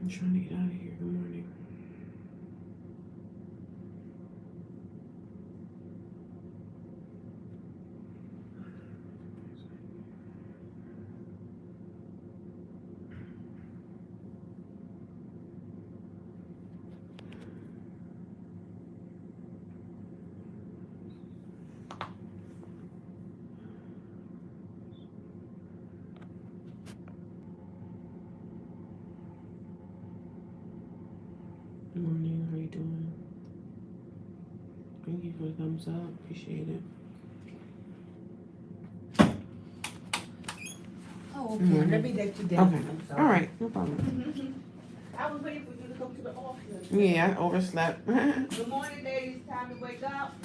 I'm trying to get out of here. Good morning. Good morning. How you doing? Thank you for the thumbs up. Appreciate it. Oh, okay. Let me let you down. Okay. I'm sorry. All right. No problem. I was waiting for you to come to the office. Yeah, I overslept. Good morning, ladies. Time to wake up.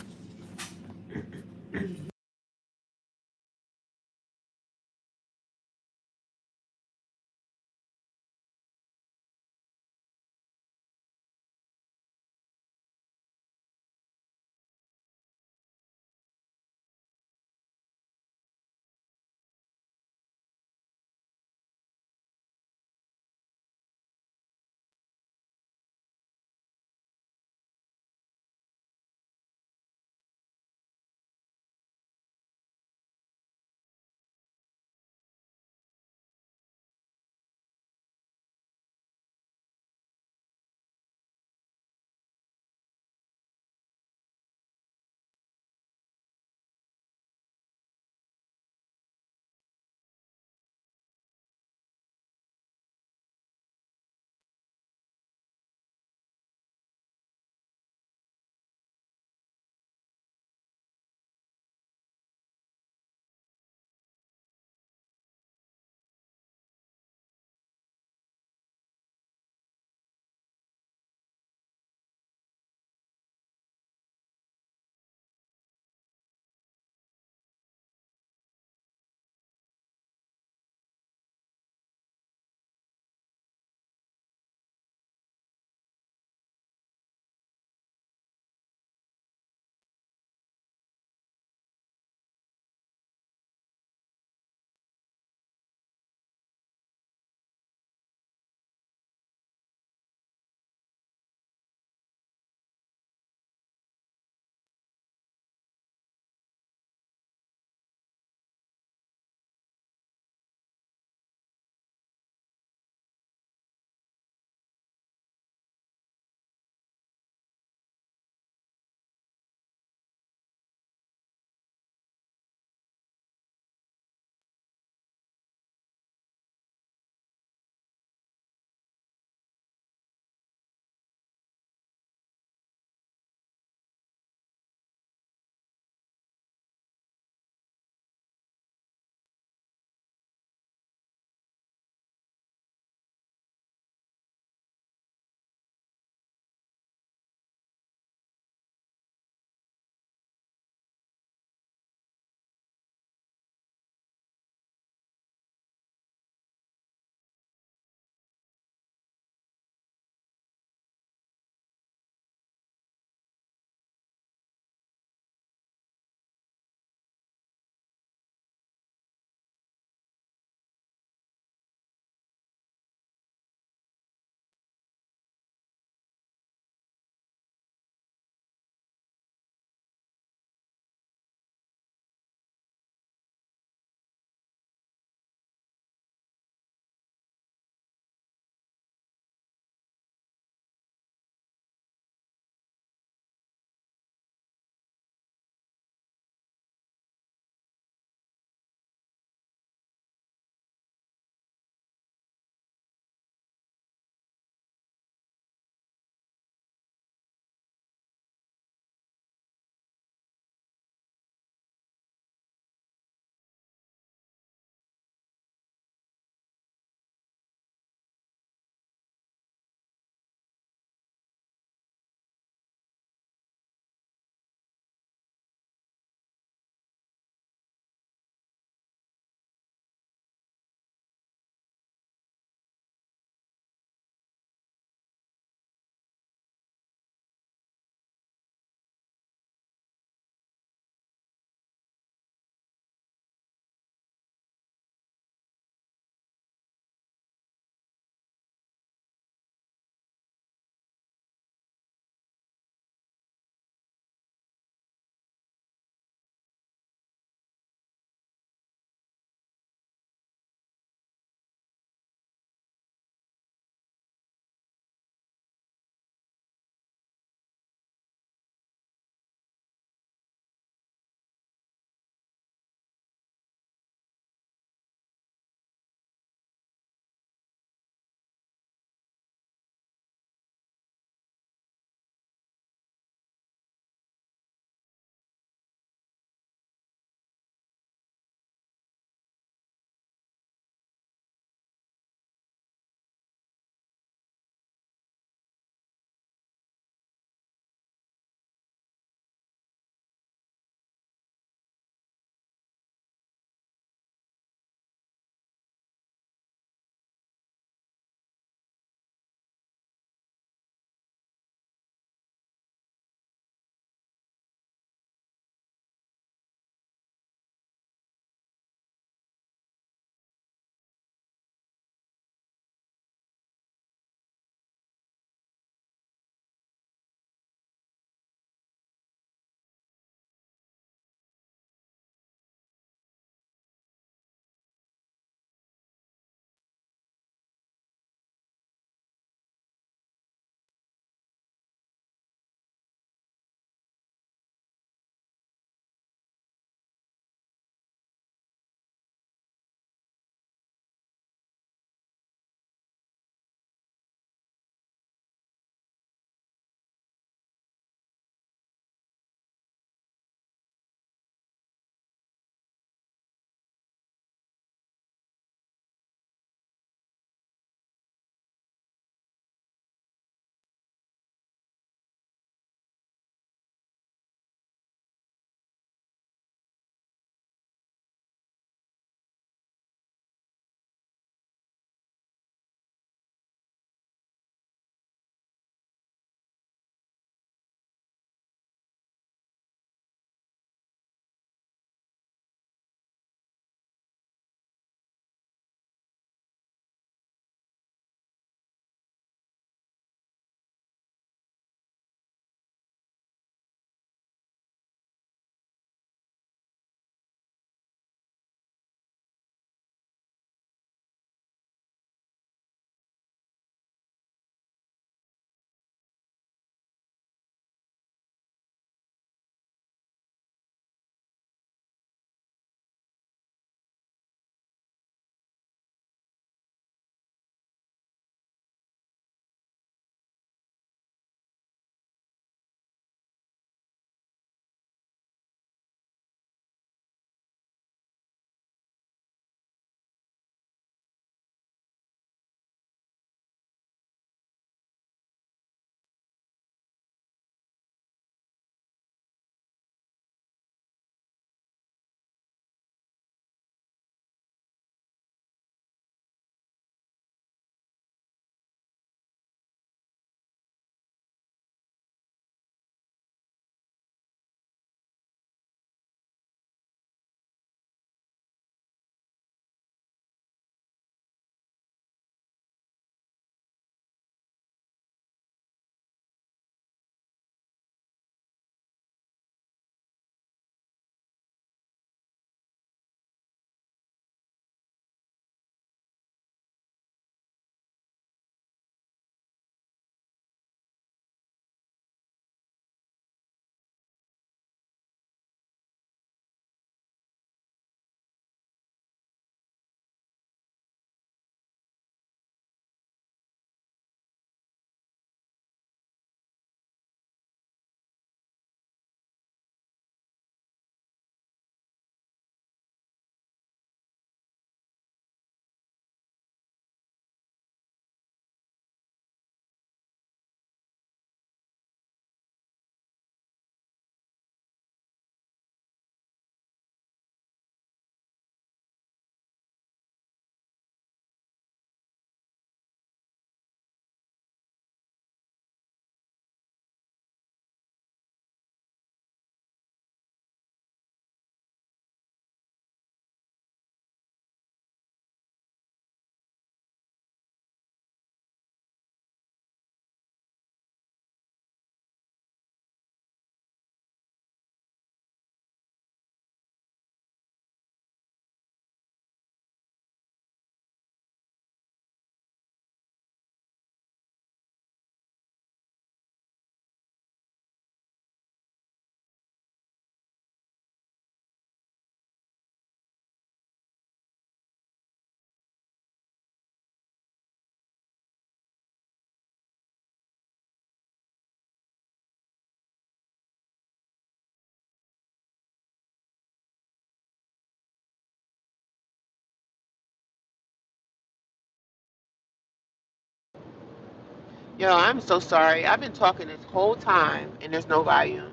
Yo, I'm so sorry. I've been talking this whole time and there's no volume.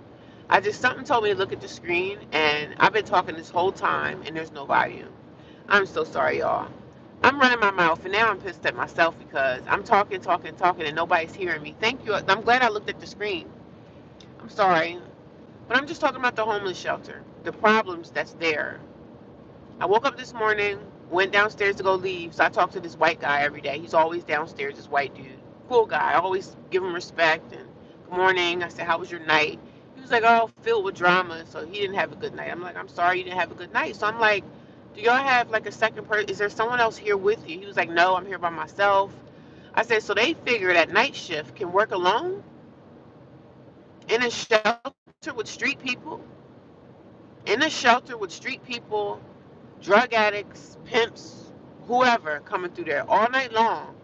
Something told me to look at the screen and I've been talking this whole time and there's no volume. I'm so sorry, y'all. I'm running my mouth and now I'm pissed at myself because I'm talking and nobody's hearing me. Thank you. I'm glad I looked at the screen. I'm sorry. But I'm just talking about the homeless shelter, the problems that's there. I woke up this morning, went downstairs to go leave. So I talk to this white guy every day. He's always downstairs, this white dude. Cool guy. I always give him respect and good morning. I said, how was your night? He was like, oh, filled with drama. So he didn't have a good night. I'm like, I'm sorry you didn't have a good night. So I'm like, do y'all have like a second person? Is there someone else here with you? He was like, no, I'm here by myself. I said, so they figure that night shift can work alone in a shelter with street people? In a shelter with street people, drug addicts, pimps, whoever coming through there all night long.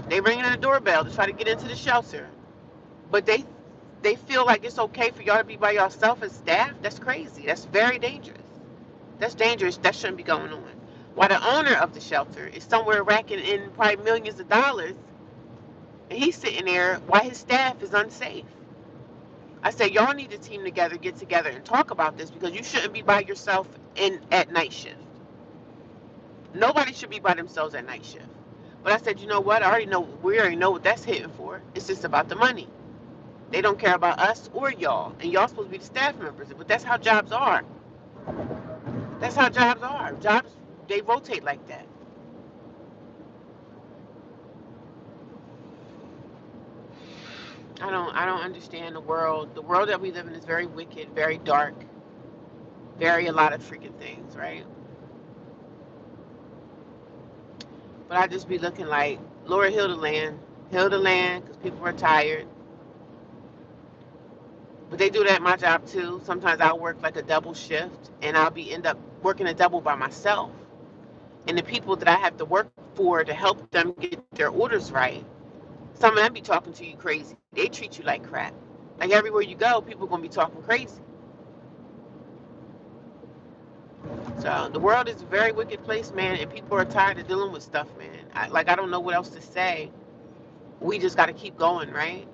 They ringing in the doorbell to try to get into the shelter, but they feel like it's okay for y'all to be by yourself as staff. That's crazy. That's very dangerous. That's dangerous. That shouldn't be going on. While the owner of the shelter is somewhere racking in probably millions of dollars, and he's sitting there while his staff is unsafe. I said, y'all need to team together, get together, and talk about this because you shouldn't be by yourself in at night shift. Nobody should be by themselves at night shift. But I said, you know what? We already know what that's hitting for. It's just about the money. They don't care about us or y'all. And y'all supposed to be the staff members. But that's how jobs are. That's how jobs are. Jobs, they rotate like that. I don't understand the world. The world that we live in is very wicked, very dark, very a lot of freaking things, right? But I just be looking like, Lord, heal the land, because people are tired. But they do that at my job too. Sometimes I'll work like a double shift and I'll be end up working a double by myself. And the people that I have to work for to help them get their orders right, some of them be talking to you crazy. They treat you like crap. Like everywhere you go, people gonna be talking crazy. So the world is a very wicked place, man, and people are tired of dealing with stuff, man. I don't know what else to say. We just gotta keep going, right?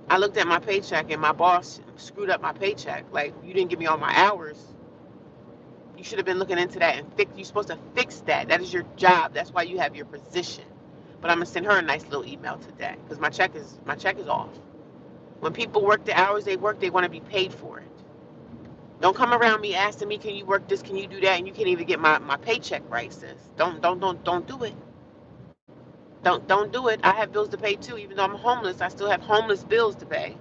I looked at my paycheck and my boss screwed up my paycheck. Like, you didn't give me all my hours. You should have been looking into that and fix. You're supposed to fix that. That is your job. That's why you have your position. But I'm gonna send her a nice little email today because my check is off. When people work the hours they work, they want to be paid for it. Don't come around me asking me, can you work this? Can you do that? And you can't even get my paycheck right, sis. Don't do it. Don't do it. I have bills to pay too. Even though I'm homeless, I still have homeless bills to pay.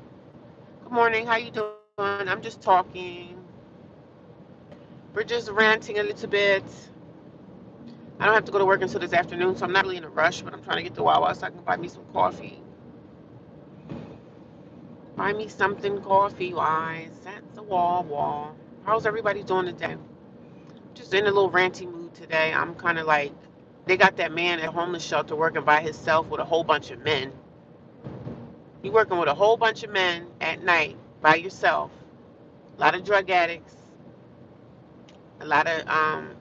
Good morning. How you doing? I'm just talking. We're just ranting a little bit. I don't have to go to work until this afternoon, so I'm not really in a rush, but I'm trying to get to Wawa so I can buy me some coffee. Buy me something coffee wise. That's a Wawa. How's everybody doing today? Just in a little ranty mood today. I'm kind of like, they got that man at a homeless shelter working by himself with a whole bunch of men. You working with a whole bunch of men at night by yourself. A lot of drug addicts, a lot of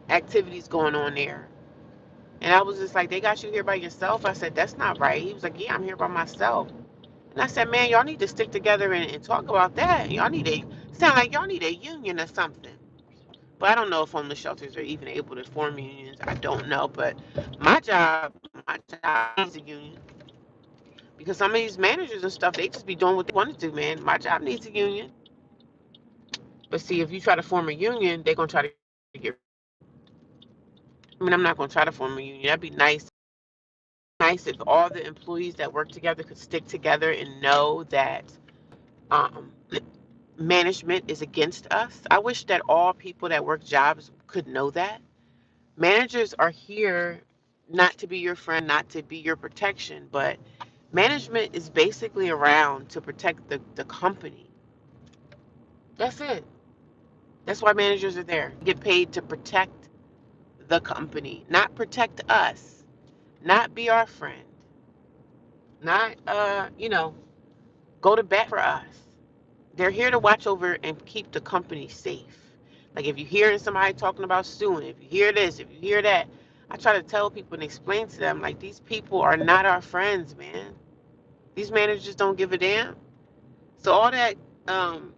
activities going on there. And I was just like, they got you here by yourself? I said, that's not right. He was like, yeah, I'm here by myself. And I said, man, y'all need to stick together and talk about that. Sound like y'all need a union or something. But I don't know if homeless shelters are even able to form unions. I don't know. But my job needs a union. Because some of these managers and stuff, they just be doing what they want to do, man. My job needs a union. But see, if you try to form a union, they're going to try to get. I mean, I'm not going to try to form a union. That'd be nice if all the employees that work together could stick together and know that um, management is against us. I wish that all people that work jobs could know that. Managers are here not to be your friend, not to be your protection, but management is basically around to protect the company. That's it. That's why managers are there. Get paid to protect the company, not protect us, not be our friend, not go to bat for us. They're here to watch over and keep the company safe. Like if you hear somebody talking about suing, if you hear this, if you hear that, I try to tell people and explain to them, like, these people are not our friends, man. These managers don't give a damn. So all that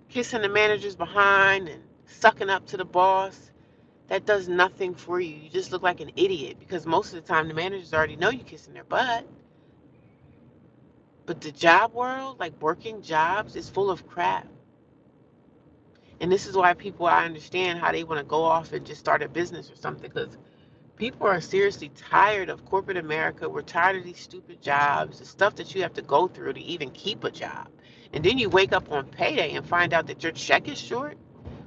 kissing the managers behind and sucking up to the boss, that does nothing for you. You just look like an idiot because most of the time the managers already know you kissing their butt. But the job world, like working jobs, is full of crap. And this is why people, I understand how they want to go off and just start a business or something, because people are seriously tired of corporate America. We're tired of these stupid jobs, the stuff that you have to go through to even keep a job. And then you wake up on payday and find out that your check is short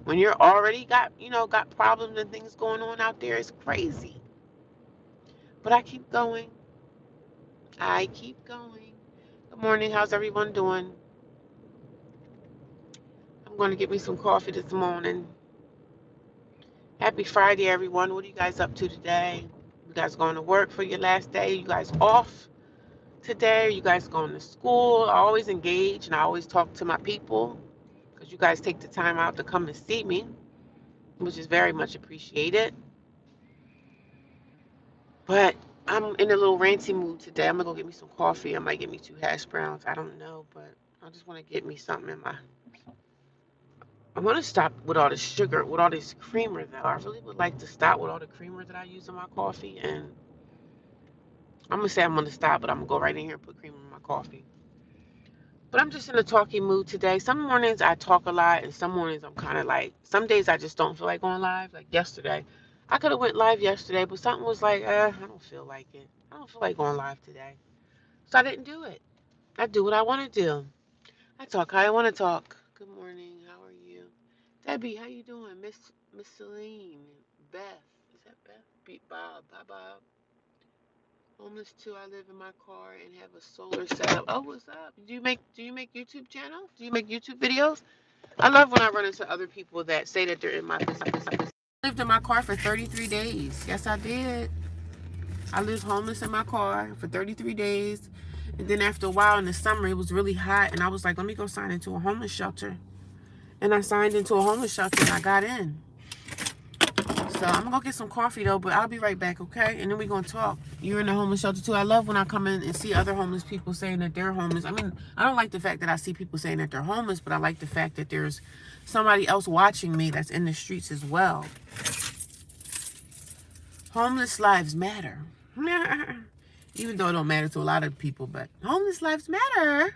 when you're already got problems and things going on out there. It's crazy. But I keep going. I keep going. Good morning. How's everyone doing? I'm going to get me some coffee this morning. Happy Friday, everyone. What are you guys up to today? You guys going to work for your last day? You guys off today? Are you guys going to school? I always engage and I always talk to my people because you guys take the time out to come and see me, which is very much appreciated. But I'm in a little ranty mood today. I'm going to go get me some coffee. I might get me 2 hash browns. I don't know, but I just want to get me something in my... I want to stop with all the sugar, with all this creamer, though. I really would like to stop with all the creamer that I use in my coffee. And I'm going to say I'm going to stop, but I'm going to go right in here and put creamer in my coffee. But I'm just in a talking mood today. Some mornings I talk a lot, and some mornings I'm kind of like, some days I just don't feel like going live. Like yesterday. I could have went live yesterday, but something was like, I don't feel like it. I don't feel like going live today. So I didn't do it. I do what I want to do. I talk how I want to talk. Good morning. How are you? Debbie, how you doing? Miss Celine. Beth. Is that Beth? Beat Bob. Bye Bob. Homeless too. I live in my car and have a solar setup. Oh, what's up? Do you make YouTube channel? Do you make YouTube videos? I love when I run into other people that say that they're in my business. I lived in my car for 33 days. Yes, I did. I lived homeless in my car for 33 days. And then after a while in the summer, it was really hot. And I was like, let me go sign into a homeless shelter. And I signed into a homeless shelter and I got in. So I'm gonna go get some coffee though, but I'll be right back, okay? And then we're gonna talk. You're in the homeless shelter too. I love when I come in and see other homeless people saying that they're homeless. I mean, I don't like the fact that I see people saying that they're homeless, but I like the fact that there's somebody else watching me that's in the streets as well. Homeless lives matter. Even though it don't matter to a lot of people, but homeless lives matter.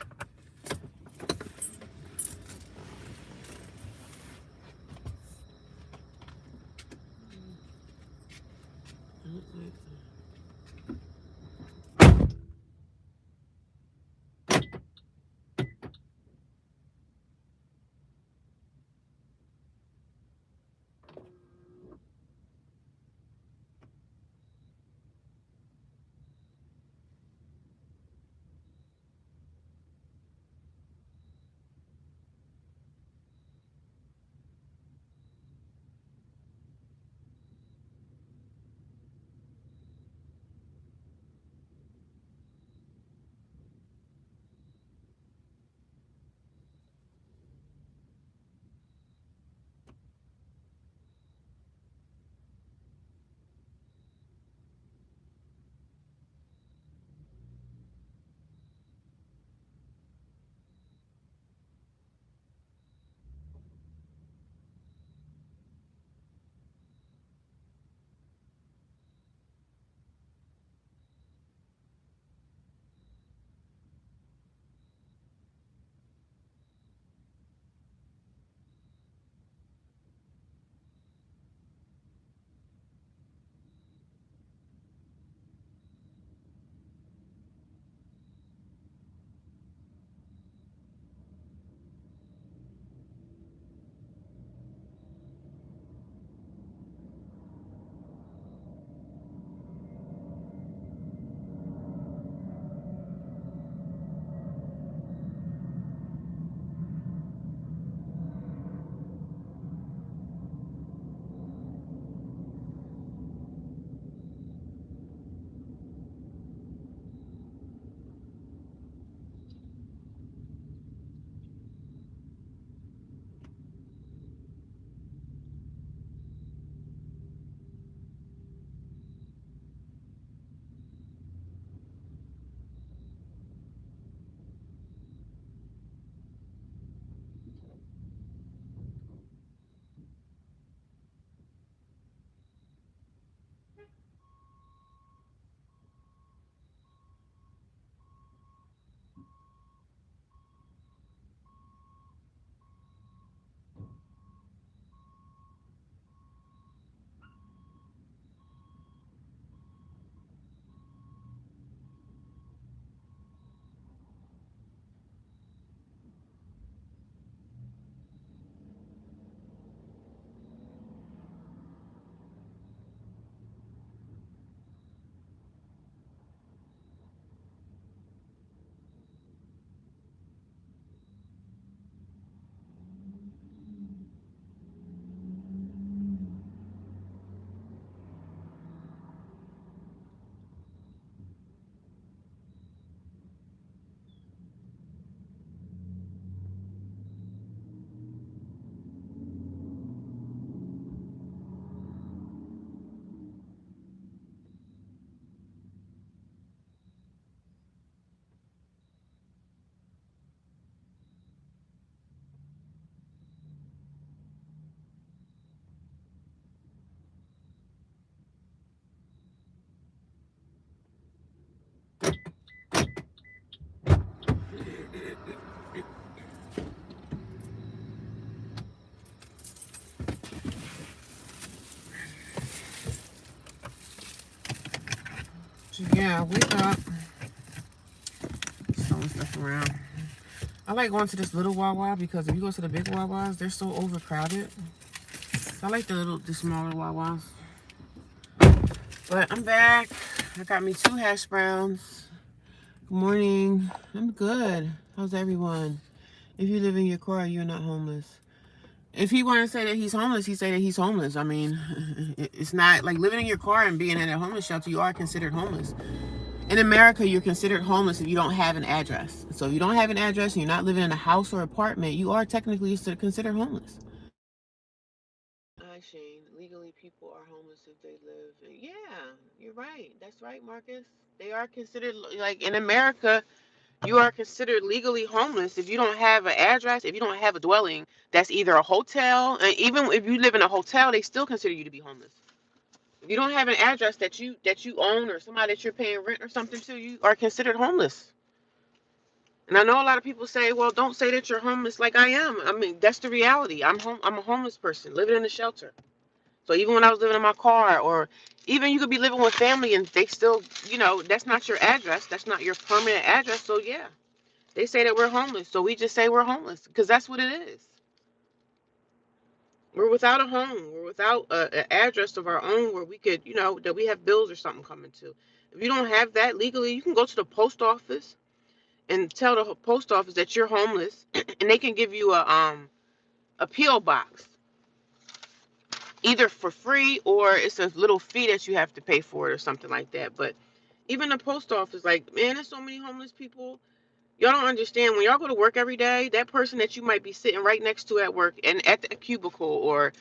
Yeah, wake up. Throwing stuff around. I like going to this little Wawa because if you go to the big Wawas, they're so overcrowded. So I like the smaller Wawas. But I'm back. I got me 2 hash browns. Good morning. I'm good. How's everyone? If you live in your car, you're not homeless. If he want to say that he's homeless, he say that he's homeless. I mean, it's not like living in your car and being in a homeless shelter. You are considered homeless. In America, you're considered homeless if you don't have an address. So if you don't have an address and you're not living in a house or apartment, you are technically considered homeless. Hi, Shane. Legally, people are homeless if they live. Yeah, you're right. That's right, Marcus. They are considered, like in America, you are considered legally homeless if you don't have an address, if you don't have a dwelling that's either a hotel, and even if you live in a hotel, they still consider you to be homeless. If you don't have an address that you own or somebody that you're paying rent or something to, you are considered homeless. And I know a lot of people say, well, don't say that you're homeless like I am. I mean, that's the reality. I'm a homeless person living in a shelter. So even when I was living in my car, or even you could be living with family and they still, that's not your address. That's not your permanent address. So yeah, they say that we're homeless. So we just say we're homeless because that's what it is. We're without a home. We're without an address of our own where we could, that we have bills or something coming to. If you don't have that legally, you can go to the post office and tell the post office that you're homeless, and they can give you a P.O. box, either for free or it's a little fee that you have to pay for it or something like that. But even the post office, like, man, there's so many homeless people. Y'all don't understand. When y'all go to work every day, that person that you might be sitting right next to at work and at the cubicle or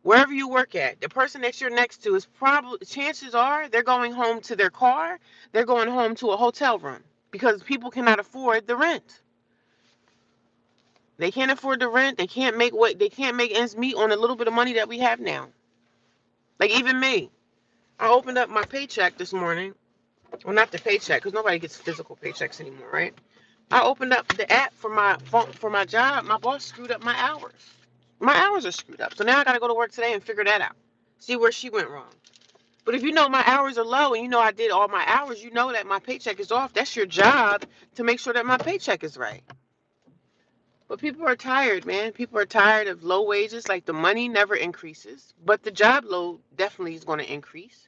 wherever you work at, the person that you're next to is probably, chances are, they're going home to their car, they're going home to a hotel room because people cannot afford the rent. They can't afford the rent. They can't make ends meet on a little bit of money that we have now. Like even me, I opened up my paycheck this morning. Well, not the paycheck because nobody gets physical paychecks anymore, right? I opened up the app for my phone for my job. My boss screwed up my hours. My hours are screwed up. So now I got to go to work today and figure that out. See where she went wrong. But if you know my hours are low and you know I did all my hours, you know that my paycheck is off. That's your job to make sure that my paycheck is right. But people are tired, man. People are tired of low wages. Like the money never increases, but the job load definitely is going to increase.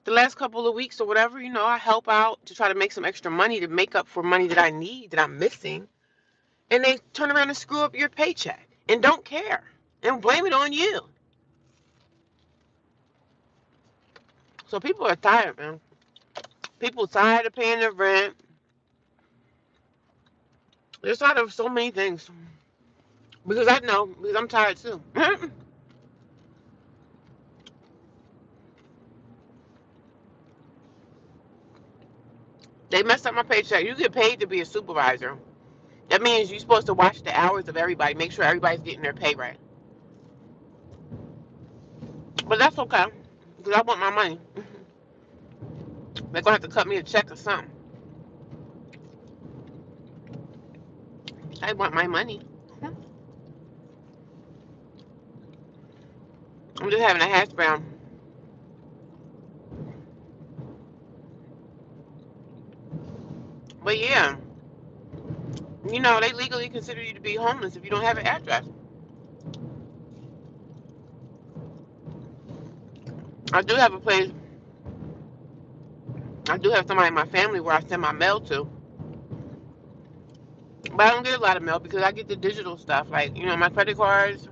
The last couple of weeks or whatever, I help out to try to make some extra money to make up for money that I need, that I'm missing. And they turn around and screw up your paycheck and don't care and blame it on you. So people are tired, man. People tired of paying their rent. They're tired of so many things. Because I know, because I'm tired too. They messed up my paycheck. You get paid to be a supervisor. That means you're supposed to watch the hours of everybody, make sure everybody's getting their pay right. But that's okay, because I want my money. They're going to have to cut me a check or something. I want my money. I'm just having a hash brown. But yeah, they legally consider you to be homeless if you don't have an address. I do have a place. I do have somebody in my family where I send my mail to. But I don't get a lot of mail because I get the digital stuff. Like, my credit cards.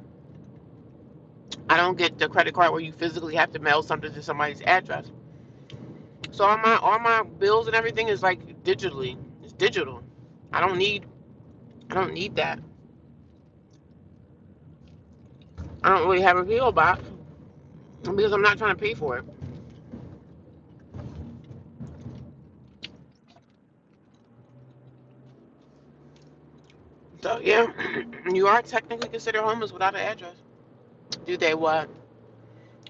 I don't get the credit card where you physically have to mail something to somebody's address. So all my bills and everything is like digitally. It's digital. I don't need that. I don't really have a PO box because I'm not trying to pay for it. So yeah, you are technically considered homeless without an address. Do they what?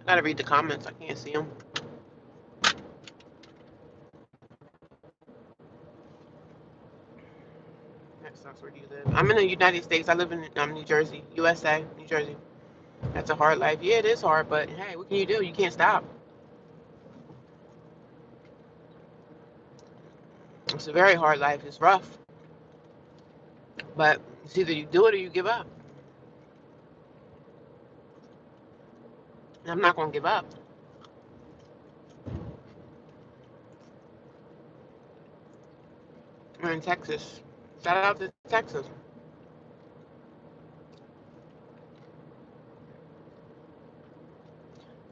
I gotta read the comments. I can't see them. That sucks. Where do you live? I'm in the United States. I live in New Jersey, USA, New Jersey. That's a hard life. Yeah, it is hard, but hey, what can you do? You can't stop. It's a very hard life. It's rough. But it's either you do it or you give up. And I'm not going to give up. We're in Texas. Shout out to Texas.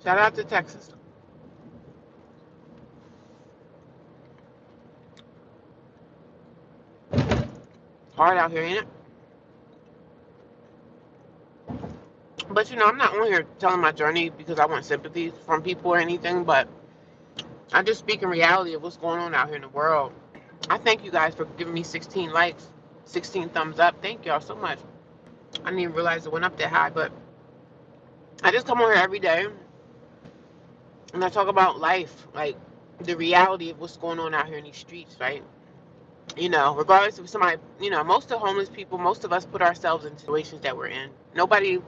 Shout out to Texas. Hard out here, ain't it? But I'm not on here telling my journey because I want sympathy from people or anything, but I just speak in reality of what's going on out here in the world. I thank you guys for giving me 16 likes, 16 thumbs up. Thank y'all so much. I didn't even realize it went up that high, but I just come on here every day and I talk about life, like the reality of what's going on out here in these streets, right? Regardless of somebody, most of homeless people, most of us put ourselves in situations that we're in. Nobody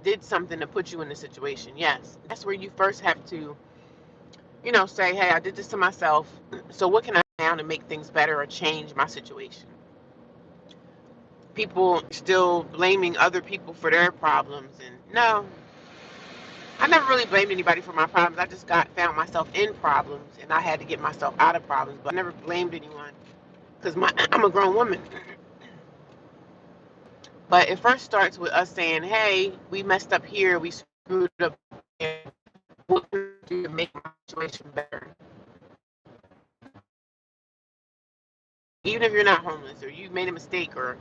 did something to put you in the situation. Yes, that's where you first have to, say, hey, I did this to myself. So what can I do now to make things better or change my situation? People still blaming other people for their problems, and no, I never really blamed anybody for my problems. I just found myself in problems, and I had to get myself out of problems. But I never blamed anyone because I'm a grown woman. But it first starts with us saying, hey, we messed up here, we screwed up here. What can I do to make my situation better? Even if you're not homeless or you made a mistake or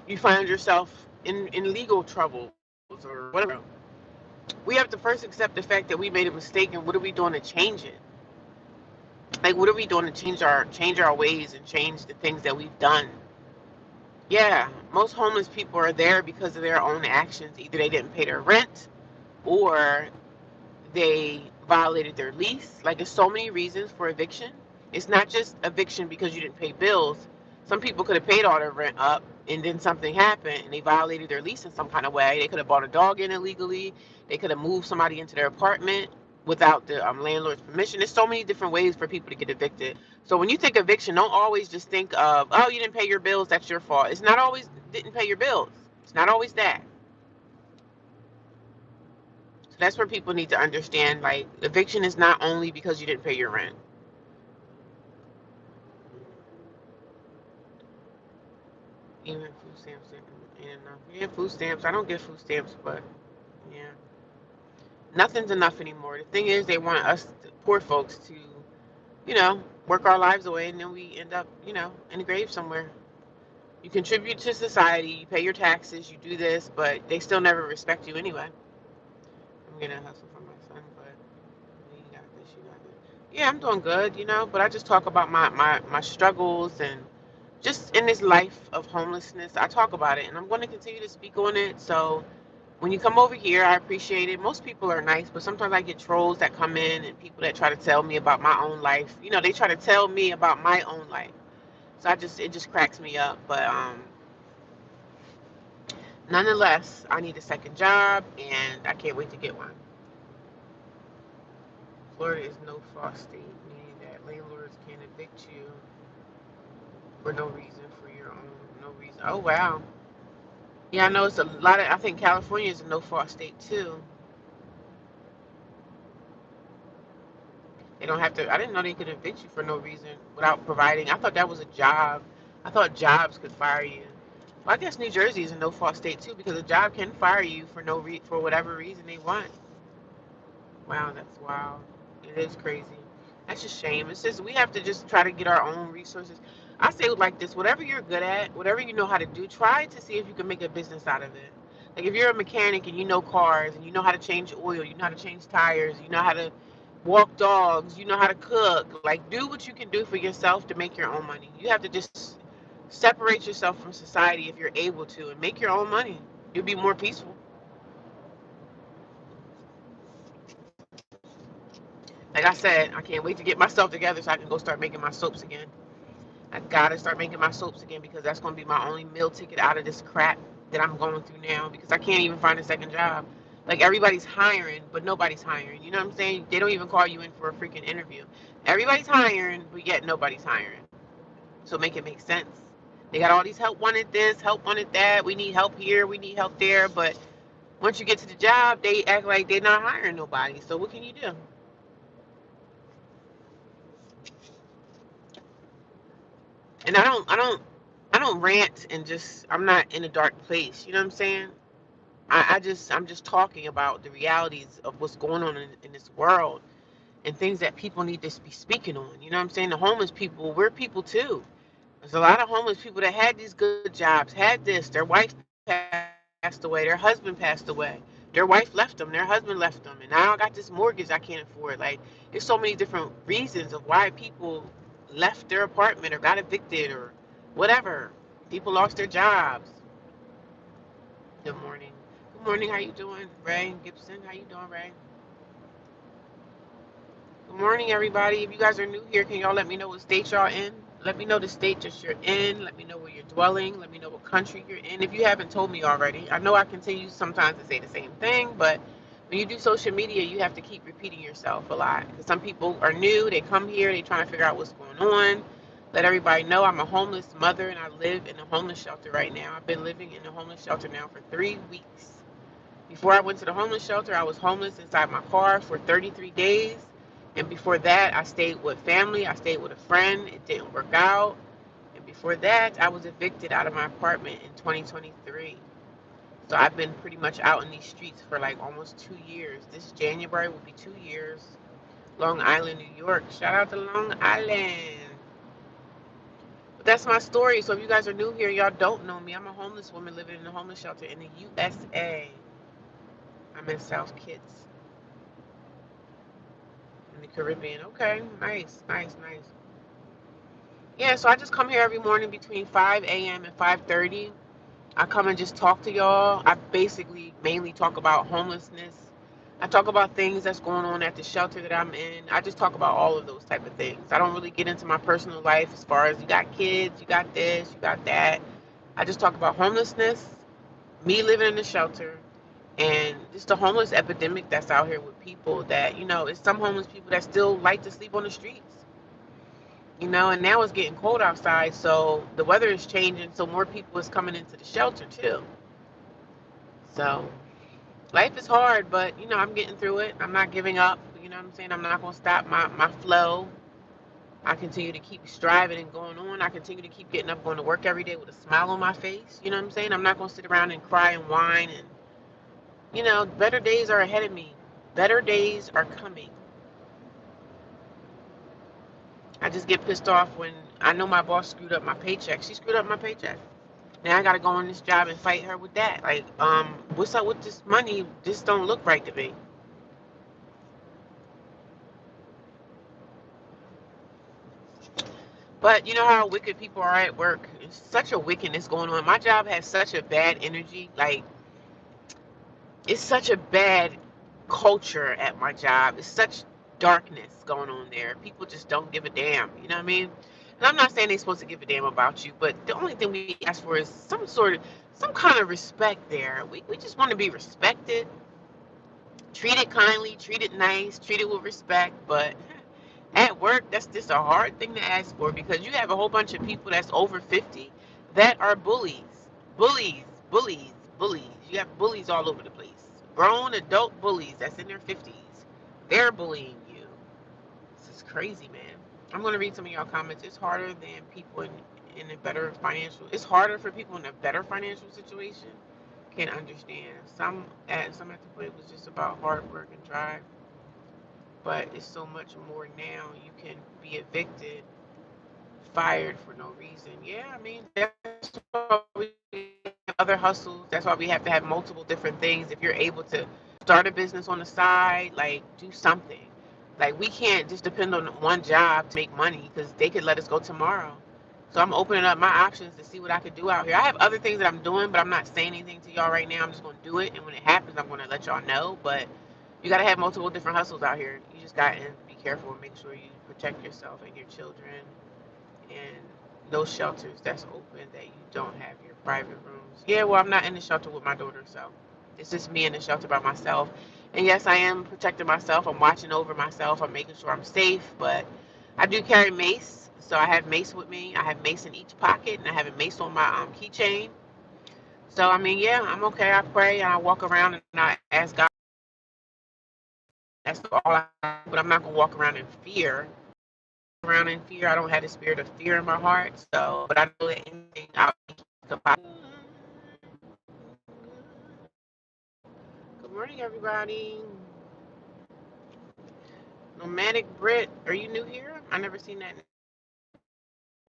you find yourself in legal troubles or whatever, we have to first accept the fact that we made a mistake, and what are we doing to change it? Like, what are we doing to change our ways and change the things that we've done? Yeah, most homeless people are there because of their own actions. Either they didn't pay their rent or they violated their lease. Like, there's so many reasons for eviction. It's not just eviction because you didn't pay bills. Some people could have paid all their rent up and then something happened and they violated their lease in some kind of way. They could have brought a dog in illegally. They could have moved somebody into their apartment without the landlord's permission. There's so many different ways for people to get evicted. So when you think eviction, don't always just think of, oh, you didn't pay your bills, that's your fault. It's not always didn't pay your bills. It's not always that. So that's where people need to understand, like, eviction is not only because you didn't pay your rent. Even food stamps ain't enough. Yeah, food stamps. I don't get food stamps, but yeah, nothing's enough anymore. The thing is, they want us poor folks to, work our lives away, and then we end up, in the grave somewhere. You contribute to society, you pay your taxes, you do this, but they still never respect you anyway. I'm gonna hustle for my son, but you got this, you got this. Yeah, I'm doing good, but I just talk about my struggles and just in this life of homelessness. I talk about it, and I'm going to continue to speak on it. So when you come over here, I appreciate it. Most people are nice, but sometimes I get trolls that come in and people that try to tell me about my own life. They try to tell me about my own life. So it just cracks me up. But nonetheless, I need a second job, and I can't wait to get one. Florida is no fault state, meaning that landlords can evict you for no reason, for your own no reason. Oh wow. Yeah, I know it's a lot of. I think California is a no fault state too. They don't have to. I didn't know they could evict you for no reason without providing. I thought that was a job. I thought jobs could fire you. Well, I guess New Jersey is a no fault state too because a job can fire you for for whatever reason they want. Wow, that's wild. It is crazy. That's a shame. It's just we have to just try to get our own resources. I say it like this: whatever you're good at, whatever you know how to do, try to see if you can make a business out of it. Like if you're a mechanic and you know cars and you know how to change oil, you know how to change tires, you know how to walk dogs, you know how to cook. Like do what you can do for yourself to make your own money. You have to just separate yourself from society if you're able to and make your own money. You'll be more peaceful. Like I said, I can't wait to get myself together so I can go start making my soaps again. I gotta start making my soaps again because that's gonna be my only meal ticket out of this crap that I'm going through now because I can't even find a second job. Like everybody's hiring, but nobody's hiring. You know what I'm saying? They don't even call you in for a freaking interview. Everybody's hiring, but yet nobody's hiring. So make it make sense. They got all these help wanted this, help wanted that. We need help here, we need help there. But once you get to the job, they act like they're not hiring nobody. So what can you do? And I don't rant and just I'm not in a dark place. You know what I'm saying? I'm just talking about the realities of what's going on in this world and things that people need to be speaking on. You know what I'm saying? The homeless people, we're people too. There's a lot of homeless people that had these good jobs, had this, their wife passed away, their husband passed away, their wife left them, their husband left them, and now I got this mortgage I can't afford. Like, there's so many different reasons of why people left their apartment or got evicted or whatever. People lost their jobs. Good morning. Good morning, how you doing? Ray Gibson, how you doing, Ray? Good morning, everybody. If you guys are new here, can y'all let me know what state y'all in? Let me know the state that you're in. Let me know where you're dwelling. Let me know what country you're in. If you haven't told me already, I know I continue sometimes to say the same thing, but when you do social media, you have to keep repeating yourself a lot. Because some people are new, they come here, they trying to figure out what's going on. Let everybody know I'm a homeless mother and I live in a homeless shelter right now. I've been living in a homeless shelter now for 3 weeks. Before I went to the homeless shelter, I was homeless inside my car for 33 days. And before that, I stayed with family. I stayed with a friend. It didn't work out. And before that, I was evicted out of my apartment in 2023. So I've been pretty much out in these streets for like almost 2 years. This January will be 2 years. Long Island, New York. Shout out to Long Island. But that's my story. So if you guys are new here, y'all don't know me. I'm a homeless woman living in a homeless shelter in the USA. I'm in South Kitts in the Caribbean. Okay, nice, nice, nice. Yeah, so I just come here every morning between 5 a.m. and 5:30. I come and just talk to y'all. I basically mainly talk about homelessness. I talk about things that's going on at the shelter that I'm in. I just talk about all of those type of things. I don't really get into my personal life as far as you got kids, you got this, you got that. I just talk about homelessness, me living in the shelter, and just the homeless epidemic that's out here with people that, it's some homeless people that still like to sleep on the streets. And now it's getting cold outside, so the weather is changing, so more people is coming into the shelter too. So life is hard, but I'm getting through it. I'm not giving up. You know what I'm saying? I'm not gonna stop my flow. I continue to keep striving and going on. I continue to keep getting up, going to work every day with a smile on my face. You know what I'm saying? I'm not gonna sit around and cry and whine, and better days are ahead of me. Better days are coming. I just get pissed off when I know my boss screwed up my paycheck. She screwed up my paycheck. Now I gotta go on this job and fight her with that. Like, what's up with this money? This don't look right to me. But you know how wicked people are at work? It's such a wickedness going on. My job has such a bad energy. Like, it's such a bad culture at my job. It's such darkness going on there. People just don't give a damn. You know what I mean? And I'm not saying they're supposed to give a damn about you, but the only thing we ask for is some kind of respect there. We just want to be respected, treated kindly, treated nice, treated with respect. But at work, that's just a hard thing to ask for because you have a whole bunch of people that's over 50 that are bullies. Bullies, bullies, bullies. You have bullies all over the place. Grown adult bullies that's in their 50s. They're bullying you. This is crazy, man. I'm going to read some of y'all comments. It's harder than people in a better financial. It's harder for people in a better financial situation. Can't understand. Some at the point it was just about hard work and drive, but it's so much more now. You can be evicted, fired for no reason. Yeah, I mean that's why we have other hustles. That's why we have to have multiple different things. If you're able to start a business on the side, like do something. Like we can't just depend on one job to make money because they could let us go tomorrow. So I'm opening up my options to see what I could do out here. I have other things that I'm doing, but I'm not saying anything to y'all right now. I'm just going to do it, and when it happens, I'm going to let y'all know. But you got to have multiple different hustles out here. You just got to be careful and make sure you protect yourself and your children and those shelters that's open that you don't have your private rooms. Yeah, well, I'm not in the shelter with my daughter, so It's just me in the shelter by myself. And yes, I am protecting myself. I'm watching over myself. I'm making sure I'm safe. But I do carry mace. So I have mace with me. I have mace in each pocket, and I have a mace on my keychain. So, I mean, yeah, I'm okay. I pray and I walk around and I ask God. That's all I do. But I'm not going to walk around in fear. Around in fear. I don't have the spirit of fear in my heart. So, but I know that anything out. Good morning, everybody. Nomadic Brit, are you new here? I never seen that.